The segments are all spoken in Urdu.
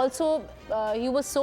also he was so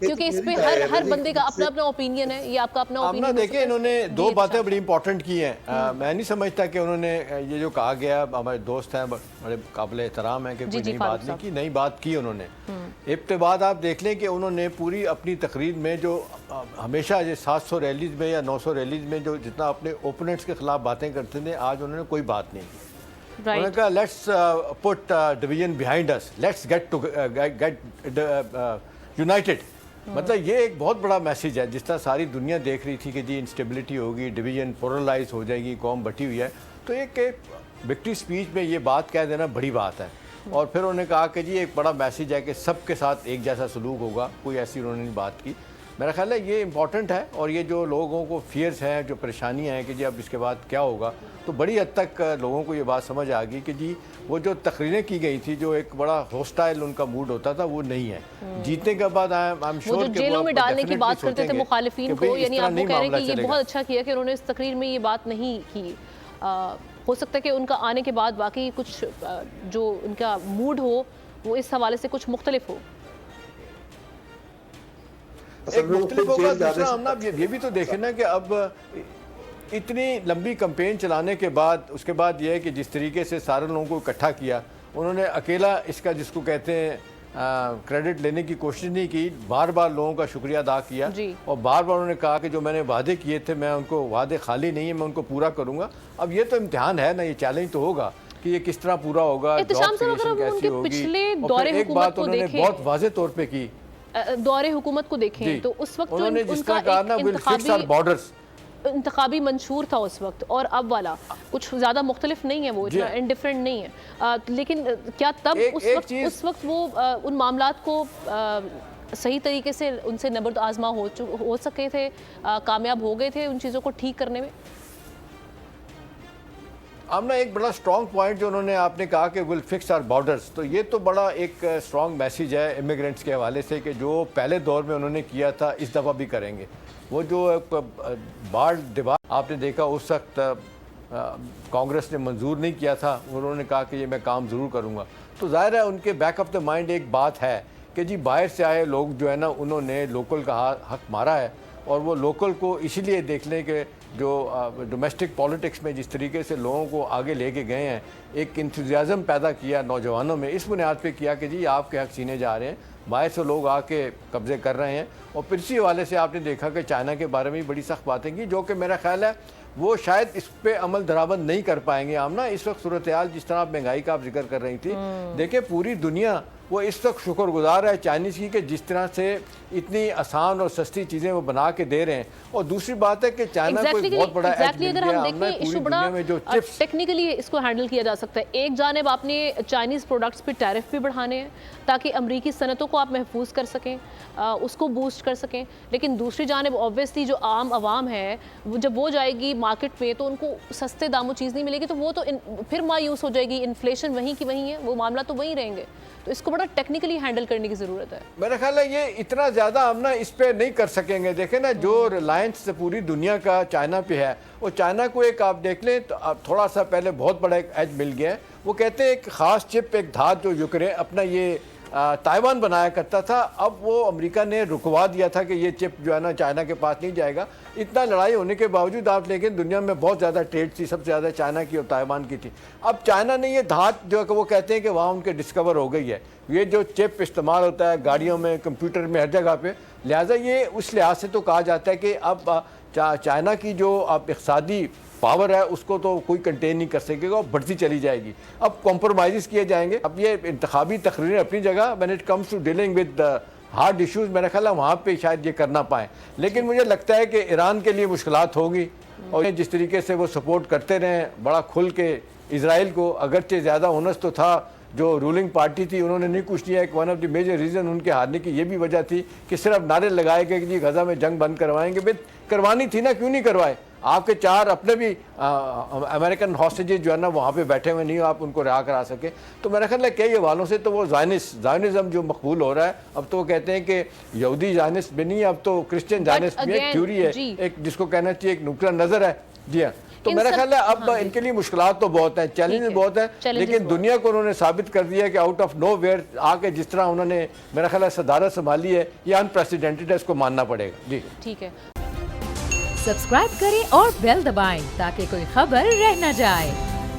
کیونکہ اس پہ ہر بندے کا اپنا اپنا اوپینین ہے. یہ آپ کا اپنا اوپینین. دیکھیں انہوں نے دو باتیں بڑی امپورٹنٹ کی ہیں. میں نہیں سمجھتا کہ انہوں نے یہ جو کہا گیا، ہمارے دوست ہیں بڑے قابل احترام ہیں کہ کوئی نئی بات نہیں کی، نئی بات کی انہوں نے. ابتداء آپ دیکھ لیں کہ انہوں نے پوری اپنی تقریر میں جو ہمیشہ 700 ریلیز میں یا 900 ریلیز میں جو جتنا اپنے اوپوننٹس کے خلاف باتیں کرتے تھے، آج انہوں نے کوئی بات نہیں کی. انہوں نے کہا let's put division behind us, let's get united. مطلب یہ ایک بہت بڑا میسیج ہے. جس طرح ساری دنیا دیکھ رہی تھی کہ جی انسٹیبلٹی ہوگی، ڈویژن پولرائز ہو جائے گی، قوم بٹی ہوئی ہے، تو ایک وکٹری سپیچ میں یہ بات کہہ دینا بڑی بات ہے. اور پھر انہوں نے کہا کہ جی ایک بڑا میسیج ہے کہ سب کے ساتھ ایک جیسا سلوک ہوگا، کوئی ایسی انہوں نے بات کی. میرا خیال ہے یہ امپورٹنٹ ہے. اور یہ جو لوگوں کو فیئرز ہیں، جو پریشانیاں ہیں کہ جی اب اس کے بعد کیا ہوگا، تو بڑی حد تک لوگوں کو یہ بات سمجھ آ گئی کہ جی وہ جو تقریریں کی گئی تھی، جو ایک بڑا ہوسٹائل ان کا موڈ ہوتا تھا، وہ نہیں ہے. جیتنے کے بعد وہ جو جیلوں میں ڈالنے کی بات کرتے تھے مخالفین کو، یعنی آپ وہ کہہ رہے ہیں کہ یہ بہت اچھا کیا کہ انہوں نے اس تقریر میں یہ بات نہیں کی. ہو سکتا ہے کہ ان کا آنے کے بعد باقی کچھ جو ان کا موڈ ہو وہ اس حوالے سے کچھ مختلف ہو. ایک مختلف ہوگا. دوسرا ہم نا یہ بھی تو دیکھیں نا کہ اب اتنی لمبی کمپین چلانے کے بعد، اس کے بعد یہ ہے کہ جس طریقے سے سارے لوگوں کو اکٹھا کیا، انہوں نے اکیلا اس کا جس کو کہتے ہیں کریڈٹ لینے کی کوشش نہیں کی. بار بار لوگوں کا شکریہ ادا کیا اور بار بار انہوں نے کہا کہ جو میں نے وعدے کیے تھے، میں ان کو وعدے خالی نہیں ہیں، میں ان کو پورا کروں گا. اب یہ تو امتحان ہے نا، یہ چیلنج تو ہوگا کہ یہ کس طرح پورا ہوگا، جاب کریشن کیسی ہوگی. اور پھر ایک بات انہوں نے بہت واضح طور پہ کی، دور حکومت کو دیکھیں تو اس وقت انہوں نے جس طرح کہا نا we'll fix our borders، انتخابی منشور تھا اس وقت، اور اب والا کچھ زیادہ مختلف نہیں ہے، وہ اتنا انڈیفرنٹ نہیں ہے. لیکن کیا تب اس وقت وہ ان معاملات کو صحیح طریقے سے ان سے نبرد آزما ہو سکے تھے، کامیاب ہو گئے تھے ان چیزوں کو ٹھیک کرنے میں؟ آمنا ایک بڑا سٹرونگ پوائنٹ جو انہوں نے آپ نے کہا کہ ول فکس آر بارڈرز، تو یہ تو بڑا ایک سٹرونگ میسیج ہے امیگرینٹس کے حوالے سے کہ جو پہلے دور میں انہوں نے کیا تھا اس دفعہ بھی کریں گے. وہ جو بار دیوار آپ نے دیکھا اس وقت کانگریس نے منظور نہیں کیا تھا، انہوں نے کہا کہ یہ میں کام ضرور کروں گا. تو ظاہر ہے ان کے بیک آف دا مائنڈ ایک بات ہے کہ جی باہر سے آئے لوگ جو ہے نا انہوں نے لوکل کا حق مارا ہے، اور وہ لوکل کو اسی لیے دیکھ لیں کہ جو ڈومیسٹک پالیٹکس میں جس طریقے سے لوگوں کو آگے لے کے گئے ہیں، ایک انتھوزیازم پیدا کیا نوجوانوں میں، اس بنیاد پہ کیا کہ جی آپ کے حق چھینے جا رہے ہیں، باہر سے لوگ آ کے قبضے کر رہے ہیں. اور پھر اسی حوالے سے آپ نے دیکھا کہ چائنا کے بارے میں بڑی سخت باتیں کی، جو کہ میرا خیال ہے وہ شاید اس پہ عمل درآمد نہیں کر پائیں گے. آمنا اس وقت صورتحال جس طرح آپ مہنگائی کا آپ ذکر کر رہی تھی، دیکھیں پوری دنیا وہ اس وقت شکر گزار ہے چائنیز کی کہ جس طرح سے اتنی آسان اور سستی چیزیں وہ بنا کے دے رہے ہیں. اور دوسری بات ہے کہ چائنا کو ایک بہت بڑا ایج مل گیا ہے پوری دنیا میں جو چپس. ٹیکنیکلی اس کو ہینڈل کیا جا سکتا ہے. ایک جانب آپ نے چائنیز پروڈکٹس پہ ٹیرف بھی بڑھانے ہیں تاکہ امریکی صنعتوں کو آپ محفوظ کر سکیں، اس کو بوسٹ کر سکیں، لیکن دوسری جانب اوبویسلی جو عام عوام ہے جب وہ جائے گی مارکیٹ میں تو ان کو سستے داموں چیز نہیں ملے گی، تو وہ تو پھر مایوس ہو جائے گی. انفلیشن وہیں کی وہیں ہے، وہ معاملہ تو وہیں رہیں گے. تو اس کو بڑا ٹیکنیکلی ہینڈل کرنے کی ضرورت ہے. میرا خیال ہے یہ اتنا زیادہ ہم نا اس پہ نہیں کر سکیں گے. دیکھیں نا جو ریلائنس پوری دنیا کا چائنا پہ ہے، وہ چائنا کو ایک آپ دیکھ لیں تو تھوڑا سا پہلے بہت بڑا ایک ایج مل گیا ہے. وہ کہتے ہیں ایک خاص چپ، ایک دھات جو یوکرین اپنا یہ تائیوان بنایا کرتا تھا، اب وہ امریکہ نے رکوا دیا تھا کہ یہ چپ جو ہے نا چائنا کے پاس نہیں جائے گا. اتنا لڑائی ہونے کے باوجود آپ لیکن دنیا میں بہت زیادہ ٹریڈ تھی، سب سے زیادہ چائنا کی اور تائیوان کی تھی. اب چائنا نے یہ دھات جو ہے کہ وہ کہتے ہیں کہ وہاں ان کے ڈسکور ہو گئی ہے. یہ جو چپ استعمال ہوتا ہے گاڑیوں میں، کمپیوٹر میں، ہر جگہ پہ، لہٰذا یہ اس لحاظ سے تو کہا جاتا ہے کہ اب چائنا کی جو اب اقتصادی پاور ہے اس کو تو کوئی کنٹین نہیں کر سکے گا، بڑھتی چلی جائے گی. اب کمپرومائزز کیے جائیں گے. اب یہ انتخابی تقریریں اپنی جگہ، when it comes to dealing with hard issues میرا خیال ہے وہاں پہ شاید یہ کرنا پائیں. لیکن مجھے لگتا ہے کہ ایران کے لیے مشکلات ہوگی، اور جس طریقے سے وہ سپورٹ کرتے رہے بڑا کھل کے اسرائیل کو، اگرچہ زیادہ اونس تو تھا جو رولنگ پارٹی تھی انہوں نے نہیں کچھ کیا. ایک one of the major reason ان کے ہارنے کی یہ بھی وجہ تھی کہ صرف نعرے لگائے کہ جی غزہ میں جنگ بند کروائیں گے. کروانی تھی نا، کیوں نہیں کروائے؟ آپ کے 4 اپنے بھی امریکن ہاسٹیجز جو ہے نا وہاں پہ بیٹھے ہوئے، نہیں آپ ان کو رہا کرا سکے. تو میرا خیال ہے کئی حوالوں سے تو وہ زائنزم جو مقبول ہو رہا ہے، اب تو وہ کہتے ہیں کہ یہودی زائنسٹ بھی نہیں، اب تو کرسچن زائنسٹ بھی ایک تھیوری ہے، ایک جس کو کہنا چاہیے ایک نقطہ نظر ہے. جی ہاں. تو میرا خیال ہے اب ان کے لیے مشکلات تو بہت ہیں, چیلنج بہت ہیں, لیکن دنیا کو انہوں نے ثابت کر دیا کہ آؤٹ آف نو ویئر آ کے جس طرح انہوں نے میرا خیال ہے صدارت سنبھالی ہے, یہ انپریسیڈنٹڈ ہے, اس کو ماننا پڑے گا. جی ٹھیک ہے. سبسکرائب کریں اور بیل دبائیں تاکہ کوئی خبر رہ نہ جائے.